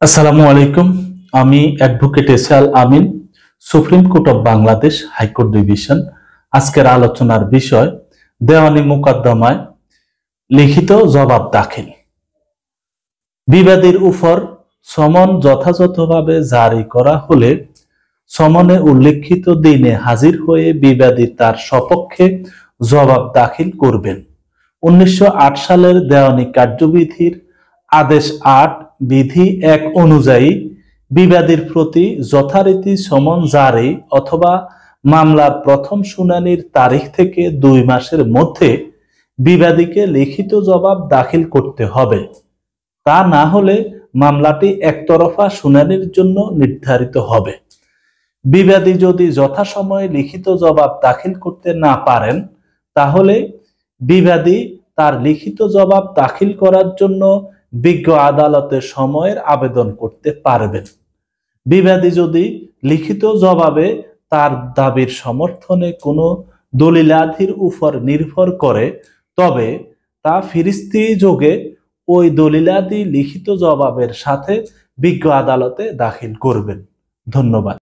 আসসালামু আলাইকুম। আমি advocate S Al Amin, supreme court of Bangladesh high court division. আজকের আলোচনার বিষয় দেওয়ানি মোকদ্দমায় লিখিত জবাব দাখিল। বিবাদীর উপর সমন যথাযথভাবে জারি করা হলে সমনে উল্লেখিত দিনে হাজির হয়ে বিবাদী তার সপক্ষে জবাব দাখিল করবেন। 1908 সালের দেওয়ানি কার্যবিধির আদেশ 8 বিধি 1 অনুযায়ী বিবাদীর প্রতি যথারীতি সমন জারি অথবা মামলার প্রথম শুনানির তারিখ থেকে 2 মাসের মধ্যে বিবাদীকে লিখিত জবাব দাখিল করতে হবে। তা না হলে মামলাটি একতরফা শুনানির জন্য নির্ধারিত হবে। বিবাদী যদি যথাসময়ে লিখিত জবাব দাখিল করতে না পারেন, তাহলে বিবাদী তার লিখিত জবাব দাখিল করার জন্য বিজ্ঞ আদালতে সময়ের আবেদন করতে পারবেন। বিবাদী যদি লিখিত জবাবে তার দাবির সমর্থনে কোনো দলিলাদির উপর নির্ভর করে, তবে তা ফিরিস্তি যোগে ওই দলিলাদি লিখিত জবাবের সাথে বিজ্ঞ আদালতে দাখিল করবেন। ধন্যবাদ।